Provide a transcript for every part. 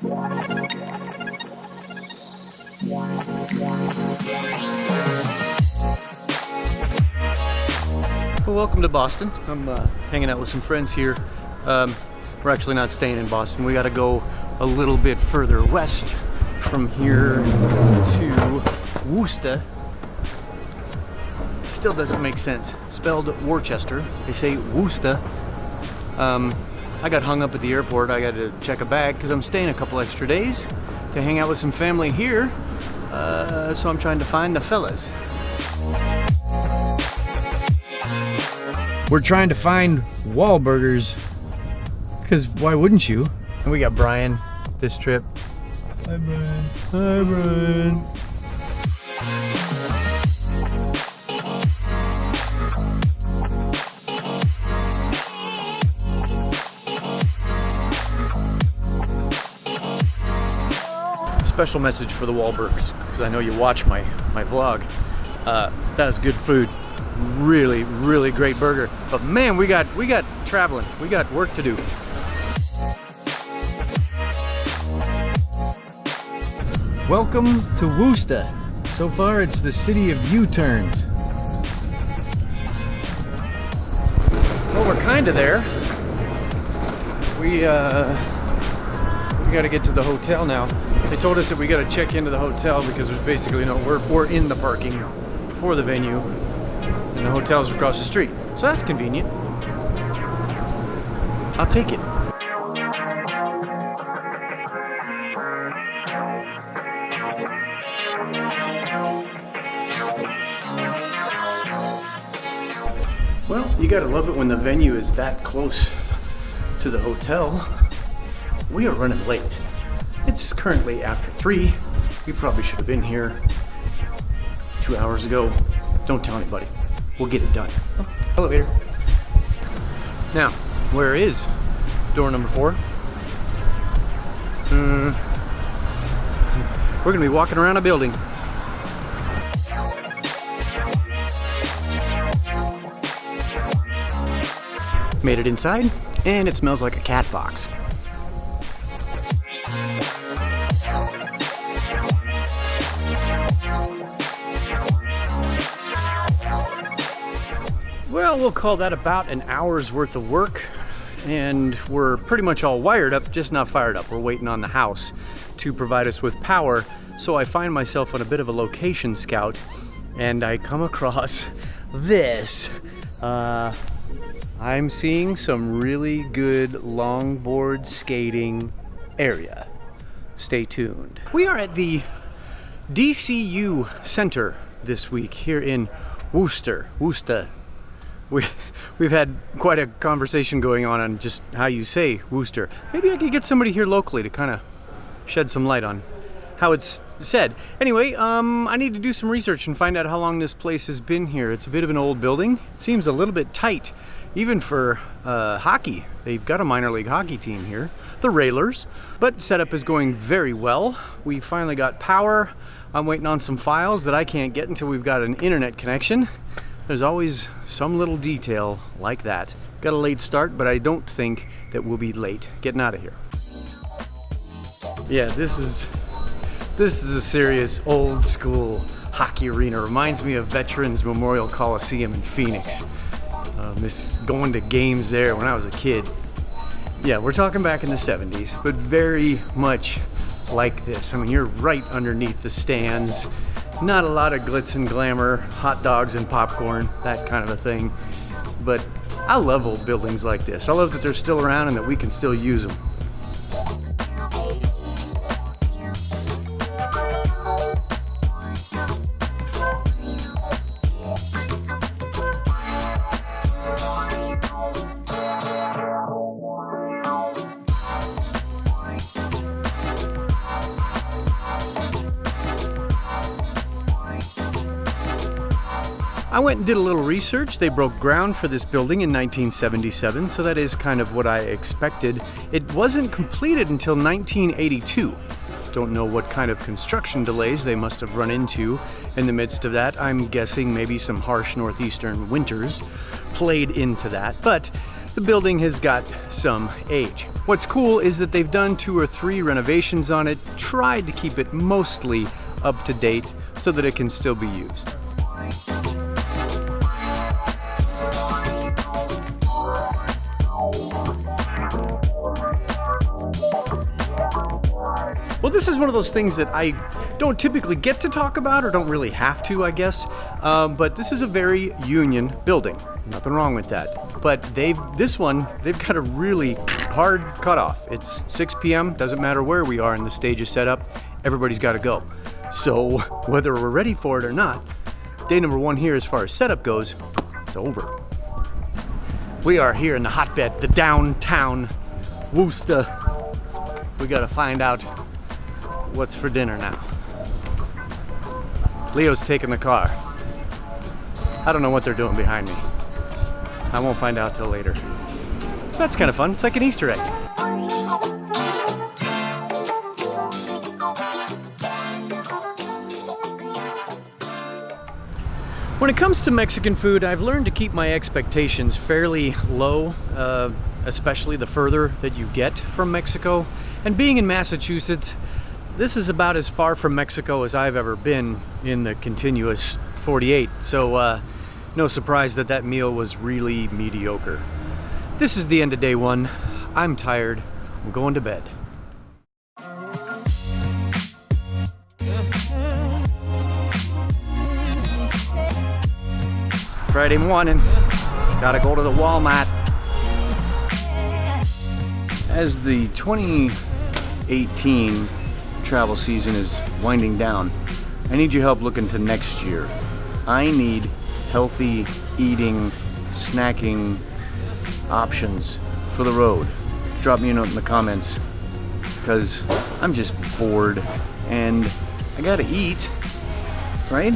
Well, welcome to Boston. I'm hanging out with some friends here. We're actually not staying in Boston. We got to go a little bit further west from here to Worcester. Still doesn't make sense. Spelled Worcester. They say Worcester. I got hung up at the airport. I got to check a bag because I'm staying a couple extra days to hang out with some family here. So I'm trying to find the fellas. We're trying to find Wahlburgers, because why wouldn't you? And we got Brian this trip. Hi, Brian. Hi, Brian. Special message for the Wahlburgers, because I know you watch my vlog. That is good food. Really, really great burger. But man, we got traveling. We got work to do. Welcome to Worcester. So far, it's the city of U-turns. Well, we're kind of there. We got to get to the hotel now. They told us that we got to check into the hotel because there's basically we're in the parking for the venue. And the hotel's across the street. So that's convenient. I'll take it. Well, you gotta love it when the venue is that close to the hotel. We are running late. It's currently after 3. We probably should have been here 2 hours ago. Don't tell anybody. We'll get it done. Oh, elevator. Now, where is door number 4? We're gonna be walking around a building. Made it inside, and it smells like a cat box. Well, we'll call that about an hour's worth of work, and we're pretty much all wired up, just not fired up. We're waiting on the house to provide us with power, so I find myself on a bit of a location scout, and I come across this. I'm seeing some really good longboard skating area. Stay tuned. We are at the DCU Center this week here in Worcester. We've had quite a conversation going on just how you say Worcester. Maybe I could get somebody here locally to kind of shed some light on how it's said. Anyway, I need to do some research and find out how long this place has been here. It's a bit of an old building. It seems a little bit tight, even for hockey. They've got a minor league hockey team here, the Railers, but setup is going very well. We finally got power. I'm waiting on some files that I can't get until we've got an internet connection. There's always some little detail like that. Got a late start, but I don't think that we'll be late getting out of here. Yeah, this is a serious old school hockey arena. Reminds me of Veterans Memorial Coliseum in Phoenix. Miss going to games there when I was a kid. Yeah, we're talking back in the 70s, but very much like this. I mean, you're right underneath the stands. Not a lot of glitz and glamour, hot dogs and popcorn, that kind of a thing. But I love old buildings like this. I love that they're still around and that we can still use them. I went and did a little research. They broke ground for this building in 1977, so that is kind of what I expected. It wasn't completed until 1982. Don't know what kind of construction delays they must have run into in the midst of that. I'm guessing maybe some harsh northeastern winters played into that, but the building has got some age. What's cool is that they've done 2 or 3 renovations on it, tried to keep it mostly up to date so that it can still be used. Well, this is one of those things that I don't typically get to talk about, or don't really have to, I guess. But this is a very union building. Nothing wrong with that. But they've got a really hard cutoff. It's 6 p.m., doesn't matter where we are in the stage of setup, everybody's got to go. So whether we're ready for it or not, day number 1 here as far as setup goes, it's over. We are here in the hotbed, the downtown Worcester. We got to find out what's for dinner now. Leo's taking the car. I don't know what they're doing behind me. I won't find out till later. That's kind of fun. It's like an Easter egg. When it comes to Mexican food, I've learned to keep my expectations fairly low, especially the further that you get from Mexico. And being in Massachusetts, this is about as far from Mexico as I've ever been in the continuous 48, so no surprise that that meal was really mediocre. This is the end of day 1. I'm tired. I'm going to bed. It's Friday morning. Gotta go to the Walmart. As the 2018 travel season is winding down, I need your help looking to next year. I need healthy eating, snacking options for the road. Drop me a note in the comments, because I'm just bored and I gotta eat, right?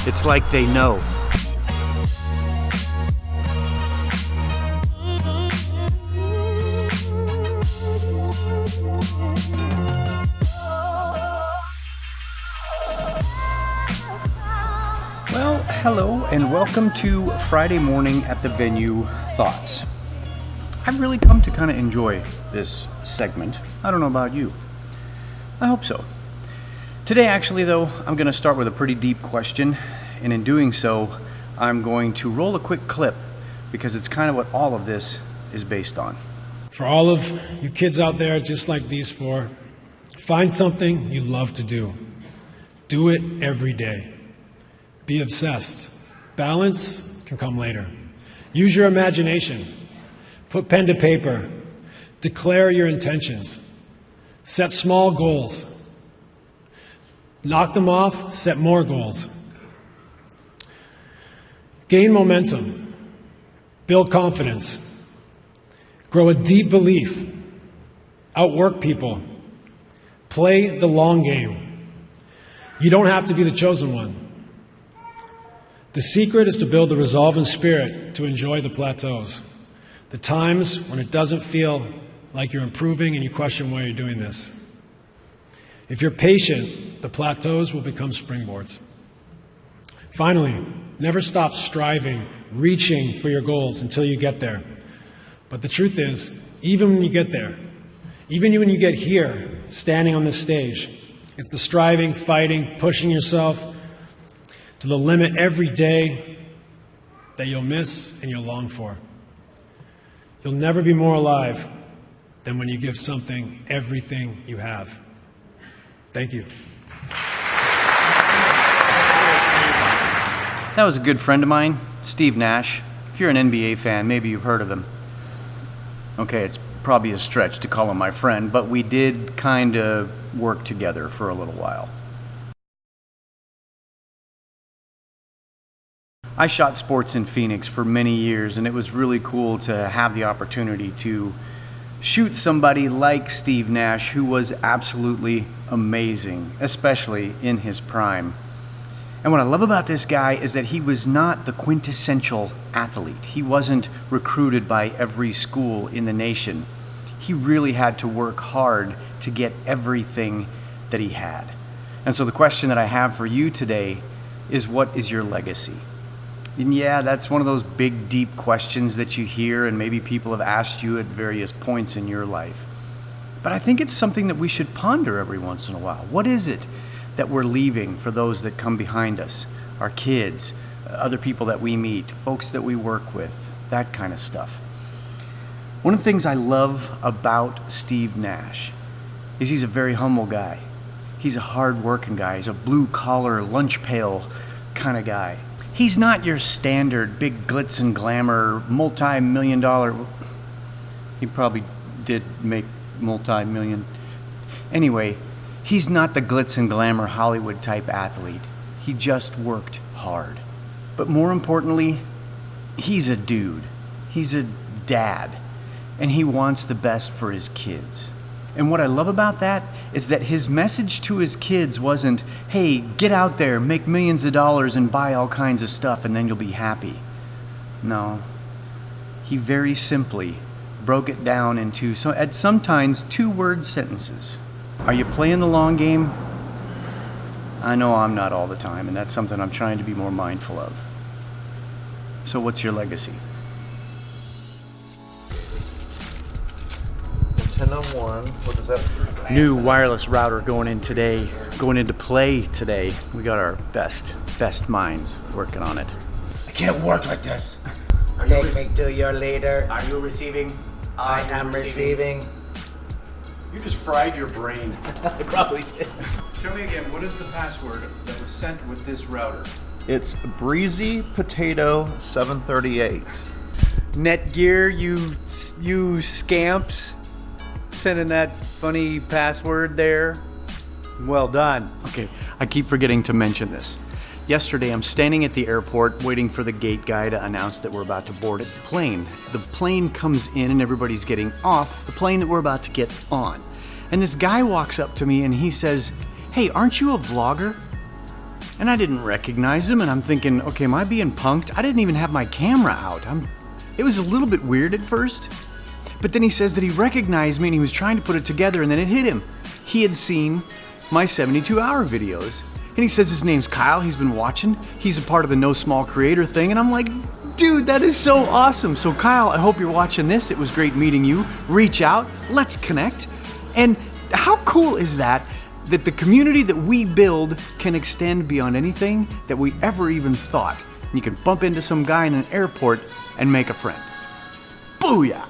It's like they know. Well, hello and welcome to Friday morning at the venue thoughts. I've really come to kind of enjoy this segment. I don't know about you. I hope so. Today, actually, though, I'm going to start with a pretty deep question, and in doing so, I'm going to roll a quick clip because it's kind of what all of this is based on. For all of you kids out there, just like these 4, find something you love to do. Do it every day. Be obsessed. Balance can come later. Use your imagination. Put pen to paper. Declare your intentions. Set small goals. Knock them off, set more goals. Gain momentum. Build confidence. Grow a deep belief. Outwork people. Play the long game. You don't have to be the chosen one. The secret is to build the resolve and spirit to enjoy the plateaus. The times when it doesn't feel like you're improving and you question why you're doing this. If you're patient, the plateaus will become springboards. Finally, never stop striving, reaching for your goals until you get there. But the truth is, even when you get there, even when you get here, standing on this stage, it's the striving, fighting, pushing yourself to the limit every day that you'll miss and you'll long for. You'll never be more alive than when you give something everything you have. Thank you. That was a good friend of mine, Steve Nash. If you're an NBA fan, maybe you've heard of him. Okay, it's probably a stretch to call him my friend, but we did kind of work together for a little while. I shot sports in Phoenix for many years, and it was really cool to have the opportunity to shoot somebody like Steve Nash, who was absolutely amazing, especially in his prime. And what I love about this guy is that he was not the quintessential athlete. He wasn't recruited by every school in the nation. He really had to work hard to get everything that he had. And so the question that I have for you today is, what is your legacy? And yeah, that's one of those big, deep questions that you hear and maybe people have asked you at various points in your life. But I think it's something that we should ponder every once in a while. What is it that we're leaving for those that come behind us? Our kids, other people that we meet, folks that we work with, that kind of stuff. One of the things I love about Steve Nash is he's a very humble guy. He's a hard-working guy. He's a blue-collar, lunch pail kind of guy. He's not your standard big glitz and glamour, multi-million-dollar... He probably did make multi-million... Anyway, he's not the glitz and glamour Hollywood-type athlete. He just worked hard. But more importantly, he's a dude. He's a dad. And he wants the best for his kids. And what I love about that is that his message to his kids wasn't, hey, get out there, make millions of dollars and buy all kinds of stuff and then you'll be happy. No. He very simply broke it down into sometimes 2-word sentences. Are you playing the long game? I know I'm not all the time, and that's something I'm trying to be more mindful of. So what's your legacy? Antenna 1, what is that? New wireless router going into play today. We got our best minds working on it. I can't work like this. Take me to your leader. Are you receiving? I am receiving. You just fried your brain. I probably did. Tell me again, what is the password that was sent with this router? It's Breezy Potato 738. Netgear, you scamps, sending that funny password there. Well done. Okay, I keep forgetting to mention this. Yesterday, I'm standing at the airport waiting for the gate guy to announce that we're about to board a plane. The plane comes in and everybody's getting off the plane that we're about to get on. And this guy walks up to me and he says, "Hey, aren't you a vlogger?" And I didn't recognize him, and I'm thinking, okay, am I being punked? I didn't even have my camera out. It was a little bit weird at first, but then he says that he recognized me and he was trying to put it together, and then it hit him. He had seen my 72-hour videos. And he says his name's Kyle, he's been watching. He's a part of the No Small Creator thing, and I'm like, dude, that is so awesome. So Kyle, I hope you're watching this. It was great meeting you. Reach out, let's connect. And how cool is that the community that we build can extend beyond anything that we ever even thought. And you can bump into some guy in an airport and make a friend. Booyah!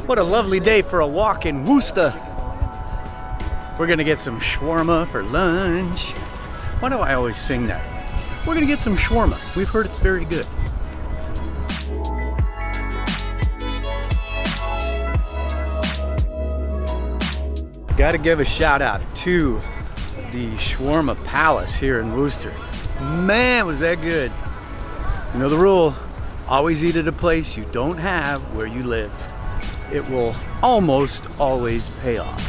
What a lovely day for a walk in Worcester. We're gonna get some shawarma for lunch. Why do I always sing that? We're gonna get some shawarma. We've heard it's very good. Gotta give a shout out to the Shawarma Palace here in Worcester. Man, was that good. You know the rule, always eat at a place you don't have where you live. It will almost always pay off.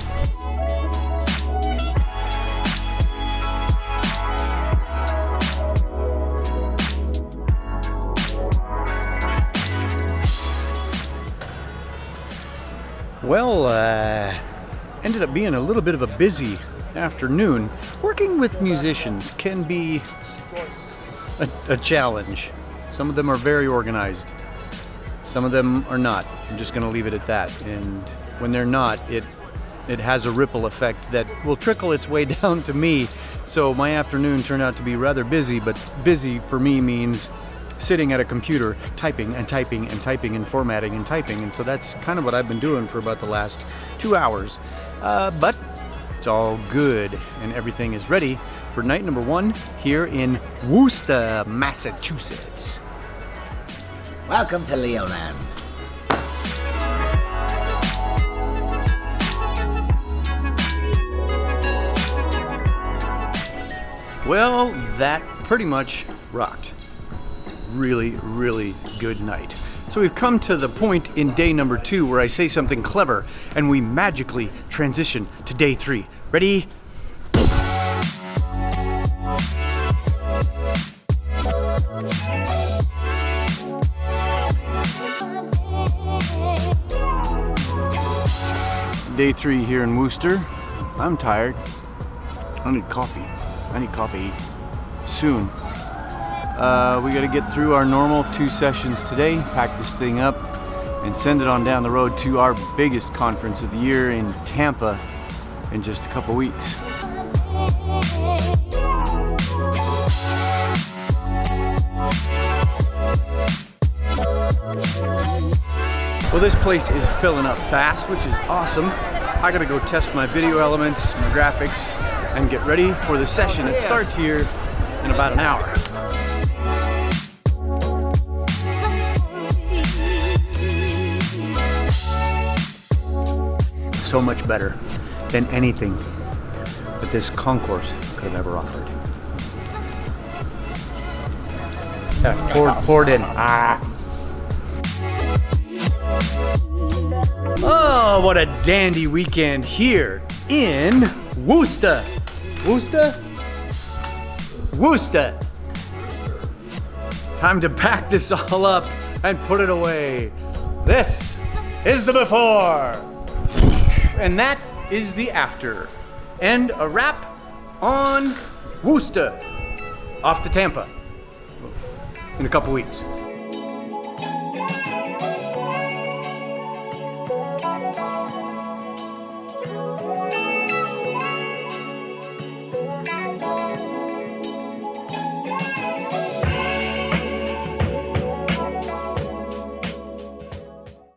Well, ended up being a little bit of a busy afternoon. Working with musicians can be a challenge. Some of them are very organized. Some of them are not. I'm just going to leave it at that. And when they're not, it has a ripple effect that will trickle its way down to me. So my afternoon turned out to be rather busy, but busy for me means sitting at a computer, typing and typing and typing and formatting and typing. And so that's kind of what I've been doing for about the last 2 hours. But it's all good, and everything is ready for night number 1 here in Worcester, Massachusetts. Welcome to Leoland. Well, that pretty much rocked. Really, really good night. So we've come to the point in day number 2 where I say something clever and we magically transition to day 3. Ready? Day 3 here in Worcester. I'm tired. I need coffee. I need coffee soon. We gotta get through our normal 2 sessions today, pack this thing up, and send it on down the road to our biggest conference of the year in Tampa in just a couple weeks. Well, this place is filling up fast, which is awesome. I gotta go test my video elements, my graphics, and get ready for the session. It starts here in about an hour. So much better than anything that this concourse could have ever offered. Yeah, poured in. Oh, what a dandy weekend here in Worcester. Worcester? Worcester. Time to pack this all up and put it away. This is the before. And that is the after. And a wrap on Worcester. Off to Tampa in a couple weeks.